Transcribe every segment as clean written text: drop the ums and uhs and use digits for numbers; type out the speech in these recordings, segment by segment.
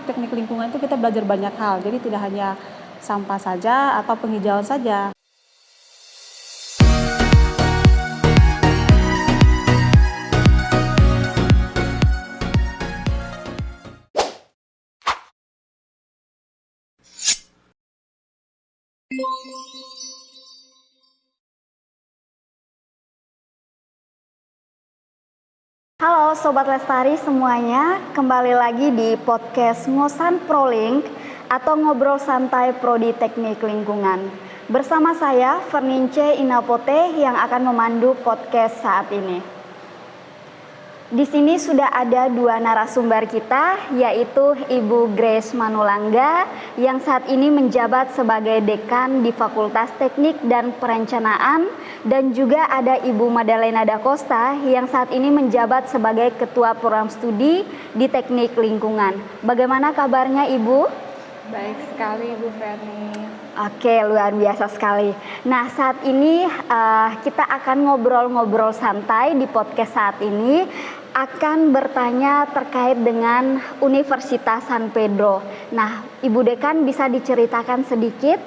teknik lingkungan itu kita belajar banyak hal. Jadi tidak hanya sampah saja atau penghijauan saja. Halo Sobat Lestari semuanya, kembali lagi di podcast Ngosan Prolink atau Ngobrol Santai Prodi Teknik Lingkungan. Bersama saya Fernince Inapote yang akan memandu podcast saat ini. Di sini sudah ada dua narasumber kita, yaitu Ibu Grace Manulangga yang saat ini menjabat sebagai Dekan di Fakultas Teknik dan Perencanaan, dan juga ada Ibu Madalena Da Costa yang saat ini menjabat sebagai Ketua Program Studi di Teknik Lingkungan. Bagaimana kabarnya Ibu? Baik sekali Ibu Ferni. Oke, luar biasa sekali. Nah, saat ini kita akan ngobrol-ngobrol santai di podcast saat ini, akan bertanya terkait dengan Universitas San Pedro. Nah, Ibu Dekan bisa diceritakan sedikit?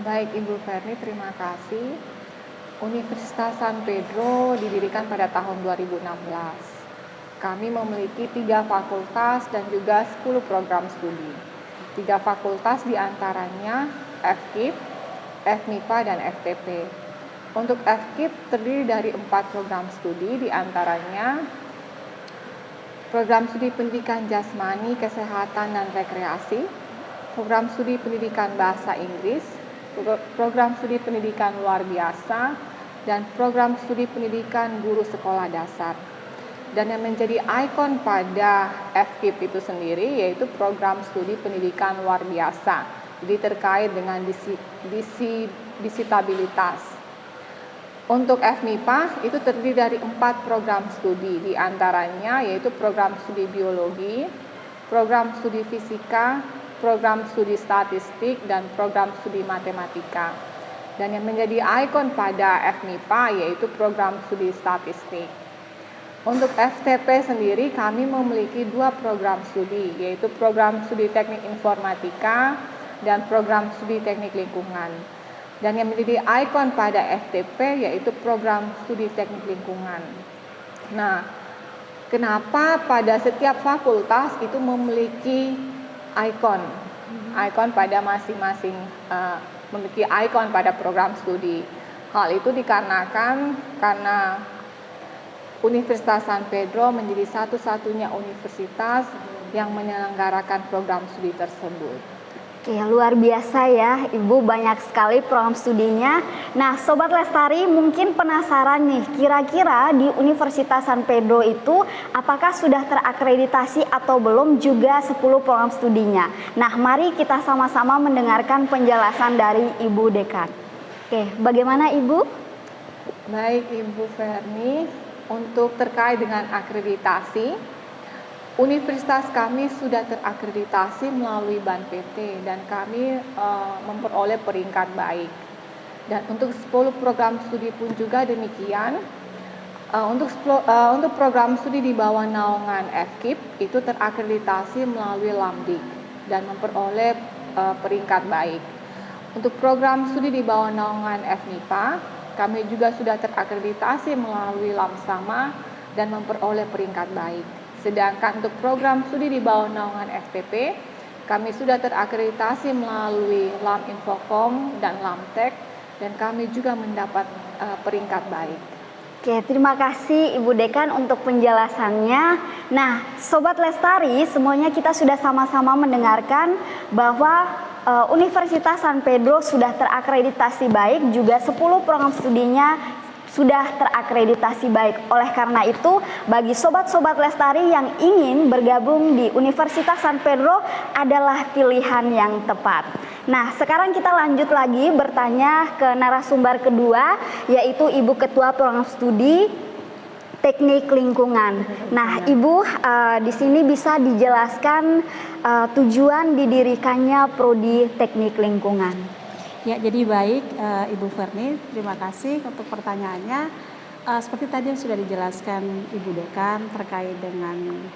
Baik Ibu Ferni, terima kasih. Universitas San Pedro didirikan pada tahun 2016. Kami memiliki 3 fakultas dan juga 10 program studi. 3 fakultas diantaranya FKIP, FMIPA, dan FTP. Untuk FKIP terdiri dari 4 program studi, diantaranya program studi pendidikan jasmani, kesehatan, dan rekreasi, program studi pendidikan bahasa Inggris, program studi pendidikan luar biasa, dan program studi pendidikan guru sekolah dasar. Dan yang menjadi ikon pada FKIP itu sendiri yaitu program studi pendidikan luar biasa, jadi terkait dengan disabilitas. Untuk FMIPA itu terdiri dari 4 program studi, diantaranya yaitu program studi biologi, program studi fisika, program studi statistik, dan program studi matematika. Dan yang menjadi ikon pada FMIPA yaitu program studi statistik. Untuk FTP sendiri kami memiliki 2 program studi, yaitu program studi teknik informatika dan program studi teknik lingkungan. Dan yang menjadi ikon pada FTP yaitu program studi teknik lingkungan. Nah, kenapa pada setiap fakultas itu memiliki ikon pada masing-masing, memiliki ikon pada program studi. Hal itu dikarenakan karena Universitas San Pedro menjadi satu-satunya universitas yang menyelenggarakan program studi tersebut. Oke, luar biasa ya Ibu, banyak sekali program studinya. Nah, Sobat Lestari mungkin penasaran nih, kira-kira di Universitas San Pedro itu apakah sudah terakreditasi atau belum juga 10 program studinya. Nah, mari kita sama-sama mendengarkan penjelasan dari Ibu Dekan. Oke, bagaimana Ibu? Baik Ibu Ferni, untuk terkait dengan akreditasi, universitas kami sudah terakreditasi melalui BAN PT dan kami memperoleh peringkat baik. Dan untuk 10 program studi pun juga demikian. Untuk program studi di bawah naungan FKIP itu terakreditasi melalui LAMDIK dan memperoleh peringkat baik. Untuk program studi di bawah naungan FMIPA, kami juga sudah terakreditasi melalui LAMSAMA dan memperoleh peringkat baik. Sedangkan untuk program studi di bawah naungan FPP, kami sudah terakreditasi melalui LAM Infocom dan LAMTEK, dan kami juga mendapat peringkat baik. Oke, terima kasih Ibu Dekan untuk penjelasannya. Nah, Sobat Lestari, semuanya kita sudah sama-sama mendengarkan bahwa Universitas San Pedro sudah terakreditasi baik, juga 10 program studinya sudah terakreditasi baik. Oleh karena itu, bagi sobat-sobat Lestari yang ingin bergabung di Universitas San Pedro adalah pilihan yang tepat. Nah, sekarang kita lanjut lagi bertanya ke narasumber kedua, yaitu Ibu Ketua Program Studi Teknik Lingkungan. Nah, Ibu di sini bisa dijelaskan tujuan didirikannya Prodi Teknik Lingkungan. Ya, jadi baik Ibu Ferni, terima kasih untuk pertanyaannya. Seperti tadi yang sudah dijelaskan Ibu Dekan terkait dengan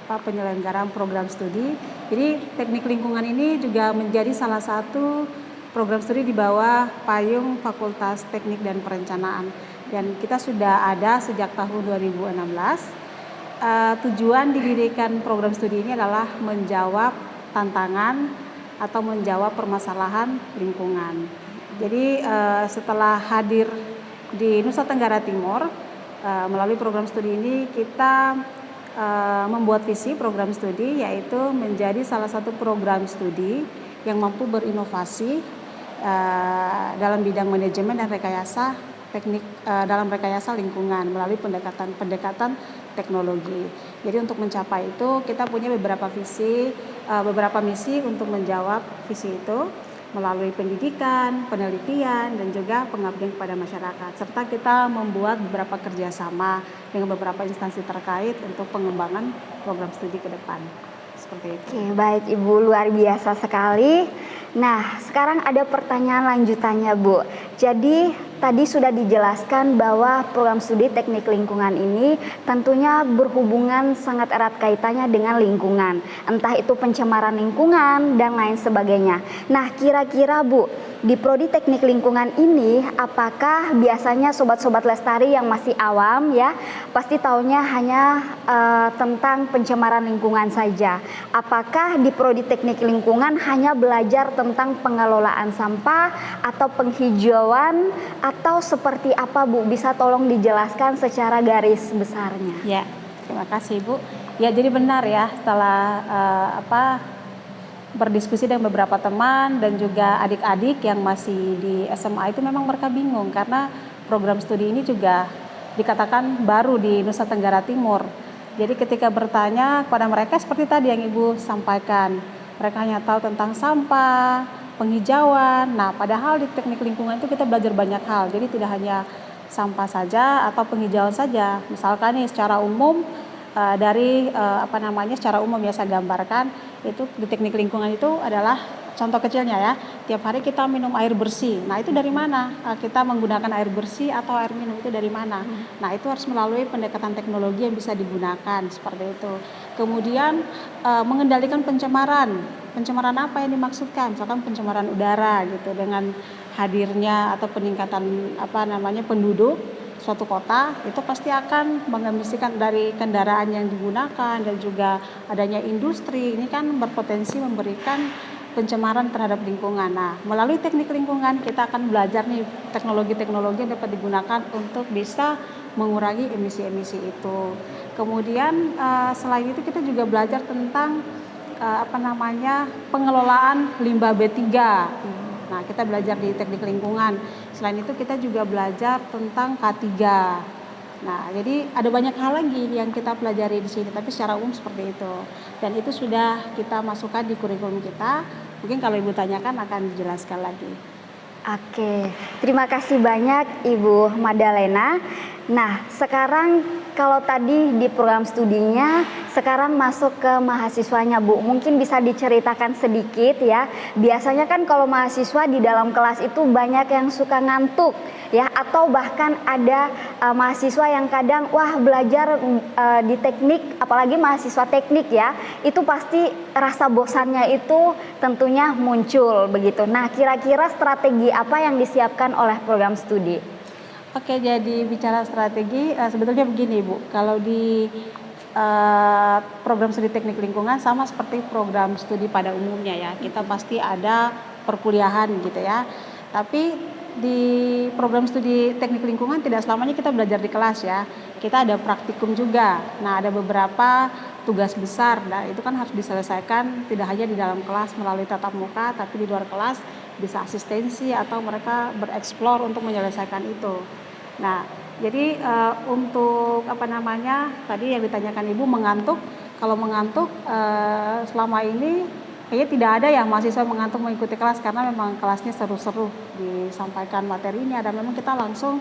penyelenggaraan program studi. Jadi teknik lingkungan ini juga menjadi salah satu program studi di bawah payung Fakultas Teknik dan Perencanaan. Dan kita sudah ada sejak tahun 2016. Tujuan didirikan program studi ini adalah menjawab tantangan atau menjawab permasalahan lingkungan. Jadi setelah hadir di Nusa Tenggara Timur, melalui program studi ini kita membuat visi program studi, yaitu menjadi salah satu program studi yang mampu berinovasi dalam bidang manajemen dan rekayasa teknik dalam rekayasa lingkungan melalui pendekatan teknologi. Jadi untuk mencapai itu kita punya beberapa misi untuk menjawab visi itu melalui pendidikan, penelitian, dan juga pengabdian kepada masyarakat. Serta kita membuat beberapa kerjasama dengan beberapa instansi terkait untuk pengembangan program studi ke depan. Seperti itu. Oke, baik Ibu, luar biasa sekali. Nah, sekarang ada pertanyaan lanjutannya, Bu. Jadi, tadi sudah dijelaskan bahwa program studi teknik lingkungan ini tentunya berhubungan sangat erat kaitannya dengan lingkungan. Entah itu pencemaran lingkungan dan lain sebagainya. Nah, kira-kira Bu, di Prodi Teknik Lingkungan ini apakah biasanya sobat-sobat lestari yang masih awam ya, pasti taunya hanya tentang pencemaran lingkungan saja. Apakah di Prodi Teknik Lingkungan hanya belajar tentang pengelolaan sampah atau penghijauan atau seperti apa Bu? Bisa tolong dijelaskan secara garis besarnya. Ya, terima kasih Bu. Ya, jadi benar ya, setelah berdiskusi dengan beberapa teman dan juga adik-adik yang masih di SMA itu memang mereka bingung karena program studi ini juga dikatakan baru di Nusa Tenggara Timur. Jadi ketika bertanya kepada mereka seperti tadi yang Ibu sampaikan, mereka hanya tahu tentang sampah, penghijauan. Nah, padahal di teknik lingkungan itu kita belajar banyak hal. Jadi tidak hanya sampah saja atau penghijauan saja. Misalkan nih secara umum secara umum ya saya gambarkan itu di teknik lingkungan itu adalah contoh kecilnya ya, tiap hari kita minum air bersih. Nah, itu dari mana? Kita menggunakan air bersih atau air minum itu dari mana? Nah, itu harus melalui pendekatan teknologi yang bisa digunakan seperti itu. Kemudian mengendalikan pencemaran. Pencemaran apa yang dimaksudkan? Misalkan pencemaran udara gitu dengan hadirnya atau peningkatan penduduk suatu kota itu pasti akan mengemisikan dari kendaraan yang digunakan dan juga adanya industri. Ini kan berpotensi memberikan pencemaran terhadap lingkungan. Nah, melalui teknik lingkungan kita akan belajar nih teknologi-teknologi yang dapat digunakan untuk bisa mengurangi emisi-emisi itu. Kemudian selain itu kita juga belajar tentang pengelolaan limbah B3. Nah, kita belajar di teknik lingkungan. Selain itu kita juga belajar tentang K3. Nah, jadi ada banyak hal lagi yang kita pelajari di sini, tapi secara umum seperti itu. Dan itu sudah kita masukkan di kurikulum kita. Mungkin kalau Ibu tanyakan akan dijelaskan lagi. Oke, terima kasih banyak Ibu Madalena. Nah, sekarang kalau tadi di program studinya, sekarang masuk ke mahasiswanya Bu. Mungkin bisa diceritakan sedikit ya. Biasanya kan kalau mahasiswa di dalam kelas itu banyak yang suka ngantuk ya, atau bahkan ada mahasiswa yang kadang belajar di teknik, apalagi mahasiswa teknik ya, itu pasti rasa bosannya itu tentunya muncul begitu. Nah, kira-kira strategi apa yang disiapkan oleh program studi? Oke, jadi bicara strategi sebetulnya begini Bu, kalau di program studi teknik lingkungan sama seperti program studi pada umumnya ya, kita pasti ada perkuliahan gitu ya. Tapi di program studi teknik lingkungan tidak selamanya kita belajar di kelas ya, kita ada praktikum juga. Nah, ada beberapa tugas besar, nah itu kan harus diselesaikan tidak hanya di dalam kelas melalui tatap muka, tapi di luar kelas bisa asistensi atau mereka bereksplor untuk menyelesaikan itu. Nah, jadi untuk tadi yang ditanyakan Ibu mengantuk, kalau mengantuk selama ini kayaknya tidak ada ya mahasiswa mengantuk mengikuti kelas karena memang kelasnya seru-seru disampaikan materinya dan memang kita langsung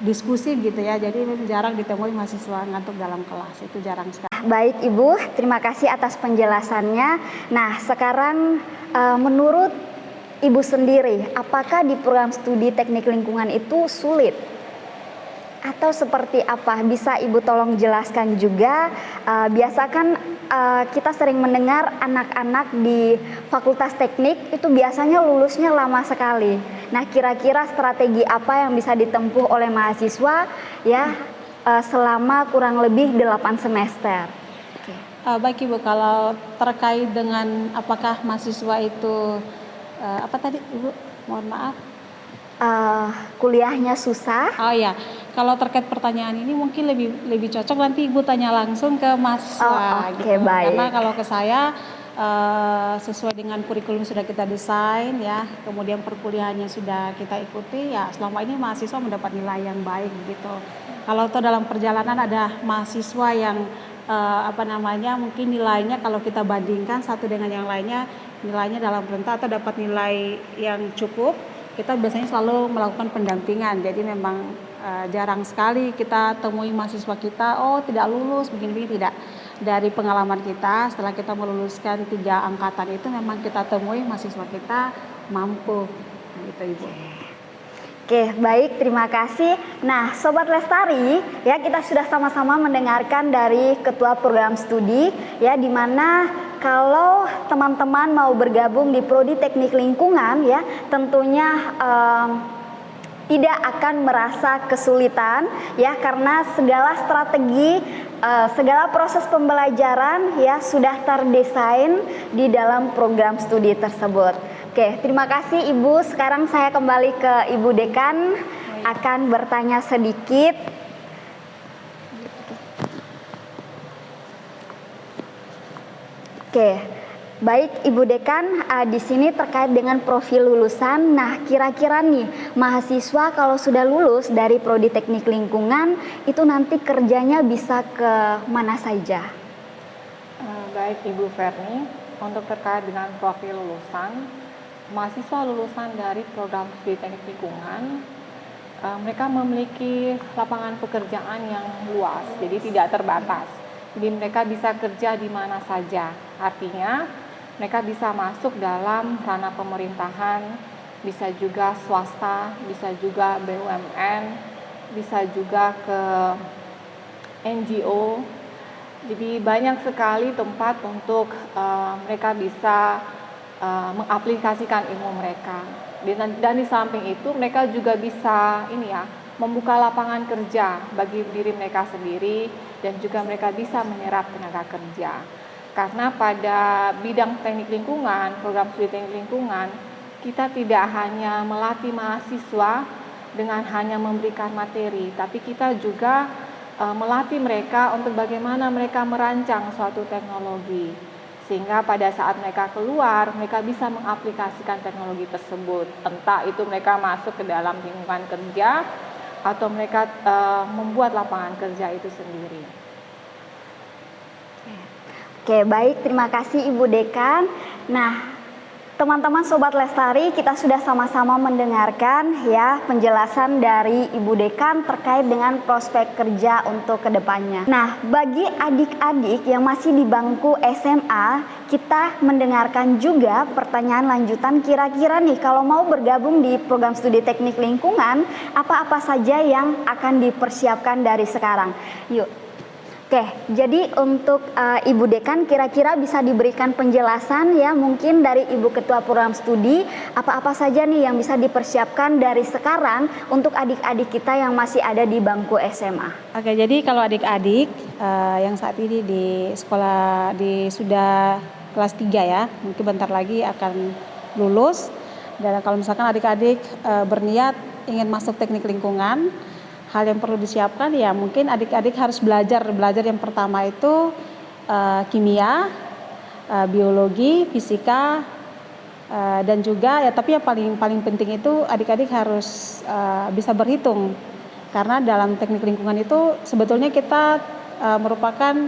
diskusi gitu ya. Jadi jarang ditemui mahasiswa ngantuk dalam kelas, itu jarang sekali. Baik Ibu, terima kasih atas penjelasannya. Nah, sekarang menurut Ibu sendiri, apakah di program studi teknik lingkungan itu sulit? atau seperti apa? Bisa Ibu tolong jelaskan juga. Biasa kan kita sering mendengar anak-anak di Fakultas Teknik itu biasanya lulusnya lama sekali. Nah, kira-kira strategi apa yang bisa ditempuh oleh mahasiswa ya selama kurang lebih 8 semester? Baik Ibu, kalau terkait dengan apakah mahasiswa itu apa tadi Ibu? Mohon maaf. Kuliahnya susah. Oh ya, kalau terkait pertanyaan ini mungkin lebih cocok nanti Ibu tanya langsung ke mahasiswa. Oke, baik. Karena kalau ke saya sesuai dengan kurikulum sudah kita desain ya, kemudian perkuliahannya sudah kita ikuti ya, selama ini mahasiswa mendapat nilai yang baik gitu. Kalau toh dalam perjalanan ada mahasiswa yang mungkin nilainya kalau kita bandingkan satu dengan yang lainnya, nilainya dalam rentang atau dapat nilai yang cukup, kita biasanya selalu melakukan pendampingan. Jadi memang jarang sekali kita temui mahasiswa kita tidak lulus begini-begini, tidak. Dari pengalaman kita setelah kita meluluskan 3 angkatan itu memang kita temui mahasiswa kita mampu gitu Ibu. Oke, baik, terima kasih. Nah, Sobat Lestari, ya kita sudah sama-sama mendengarkan dari Ketua Program Studi, ya di mana kalau teman-teman mau bergabung di Prodi Teknik Lingkungan, ya tentunya tidak akan merasa kesulitan, ya karena segala strategi, segala proses pembelajaran, ya sudah terdesain di dalam program studi tersebut. Oke, terima kasih Ibu. Sekarang saya kembali ke Ibu Dekan akan bertanya sedikit. Oke, baik Ibu Dekan, di sini terkait dengan profil lulusan. Nah, kira-kira nih mahasiswa kalau sudah lulus dari Prodi Teknik Lingkungan itu nanti kerjanya bisa ke mana saja? Baik Ibu Ferni, untuk terkait dengan profil lulusan, mahasiswa lulusan dari program studi teknik lingkungan, mereka memiliki lapangan pekerjaan yang luas, jadi tidak terbatas. Jadi mereka bisa kerja di mana saja. Artinya mereka bisa masuk dalam ranah pemerintahan, bisa juga swasta, bisa juga BUMN, bisa juga ke NGO. Jadi banyak sekali tempat untuk mereka bisa mengaplikasikan ilmu mereka. Dan di samping itu mereka juga bisa membuka lapangan kerja bagi diri mereka sendiri, dan juga mereka bisa menyerap tenaga kerja. Karena pada bidang teknik lingkungan, program studi teknik lingkungan, kita tidak hanya melatih mahasiswa dengan hanya memberikan materi, tapi kita juga melatih mereka untuk bagaimana mereka merancang suatu teknologi. Sehingga pada saat mereka keluar, mereka bisa mengaplikasikan teknologi tersebut. Entah itu mereka masuk ke dalam lingkungan kerja, atau mereka membuat lapangan kerja itu sendiri. Oke, baik, terima kasih Ibu Dekan. Nah, teman-teman Sobat Lestari, kita sudah sama-sama mendengarkan ya penjelasan dari Ibu Dekan terkait dengan prospek kerja untuk kedepannya. Nah, bagi adik-adik yang masih di bangku SMA, kita mendengarkan juga pertanyaan lanjutan. Kira-kira nih kalau mau bergabung di program studi teknik lingkungan, apa-apa saja yang akan dipersiapkan dari sekarang? Yuk. Oke, jadi untuk Ibu Dekan kira-kira bisa diberikan penjelasan ya mungkin dari Ibu Ketua Program Studi, apa-apa saja nih yang bisa dipersiapkan dari sekarang untuk adik-adik kita yang masih ada di bangku SMA. Oke, jadi kalau adik-adik yang saat ini di sekolah sudah kelas 3 ya, mungkin bentar lagi akan lulus. Dan kalau misalkan adik-adik berniat ingin masuk teknik lingkungan, hal yang perlu disiapkan ya mungkin adik-adik harus belajar yang pertama itu kimia, biologi, fisika, dan juga ya tapi yang paling penting itu adik-adik harus bisa berhitung, karena dalam teknik lingkungan itu sebetulnya kita merupakan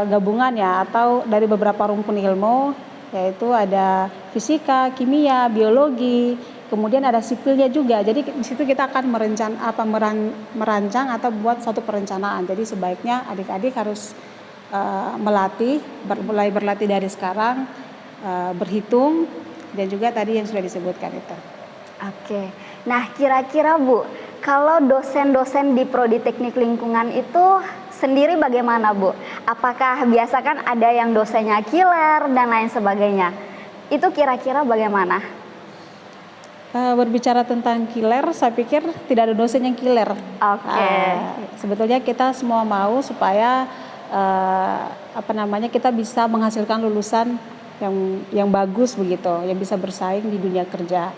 gabungan ya atau dari beberapa rumpun ilmu, yaitu ada fisika, kimia, biologi, kemudian ada sipilnya juga. Jadi di situ kita akan merancang atau buat suatu perencanaan. Jadi sebaiknya adik-adik harus mulai berlatih dari sekarang, berhitung, dan juga tadi yang sudah disebutkan itu. Oke. Nah, kira-kira Bu, kalau dosen-dosen di Prodi Teknik Lingkungan itu sendiri bagaimana, Bu? Apakah biasa kan ada yang dosennya killer dan lain sebagainya? Itu kira-kira bagaimana? Berbicara tentang killer, saya pikir tidak ada dosen yang killer. Oke. Sebetulnya kita semua mau supaya kita bisa menghasilkan lulusan yang bagus begitu, yang bisa bersaing di dunia kerja.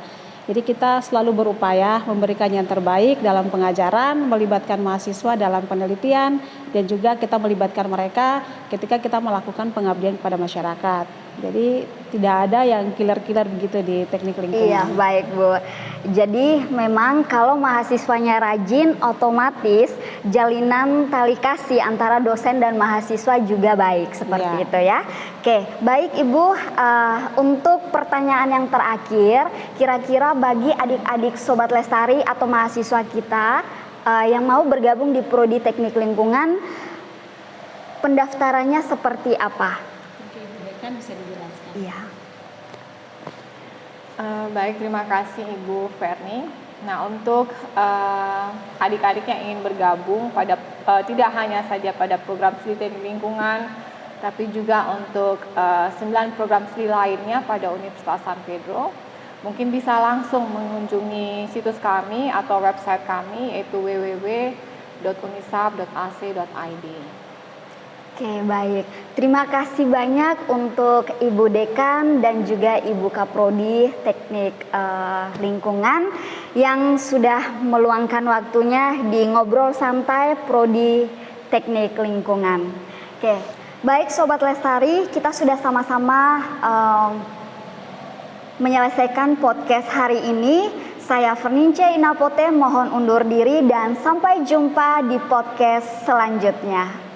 Jadi kita selalu berupaya memberikan yang terbaik dalam pengajaran, melibatkan mahasiswa dalam penelitian, dan juga kita melibatkan mereka ketika kita melakukan pengabdian kepada masyarakat. Jadi tidak ada yang killer-killer begitu di teknik lingkungan. Iya, baik Bu. Jadi memang kalau mahasiswanya rajin, otomatis jalinan tali kasih antara dosen dan mahasiswa juga baik, seperti itu ya. Oke, baik Ibu, untuk pertanyaan yang terakhir, kira-kira bagi adik-adik Sobat Lestari atau mahasiswa kita yang mau bergabung di Prodi Teknik Lingkungan, pendaftarannya seperti apa? Kan bisa dijelaskan. Iya. Baik, terima kasih Ibu Ferni. Nah, untuk adik-adik yang ingin bergabung pada tidak hanya saja pada program studi teknik lingkungan, tapi juga untuk 9 program studi lainnya pada Universitas San Pedro, mungkin bisa langsung mengunjungi situs kami atau website kami, yaitu www.unisab.ac.id. Oke, baik. Terima kasih banyak untuk Ibu Dekan dan juga Ibu Kaprodi Teknik Lingkungan yang sudah meluangkan waktunya di Ngobrol Santai Prodi Teknik Lingkungan. Oke, baik Sobat Lestari, kita sudah sama-sama menyelesaikan podcast hari ini. Saya Fernince Inapote mohon undur diri dan sampai jumpa di podcast selanjutnya.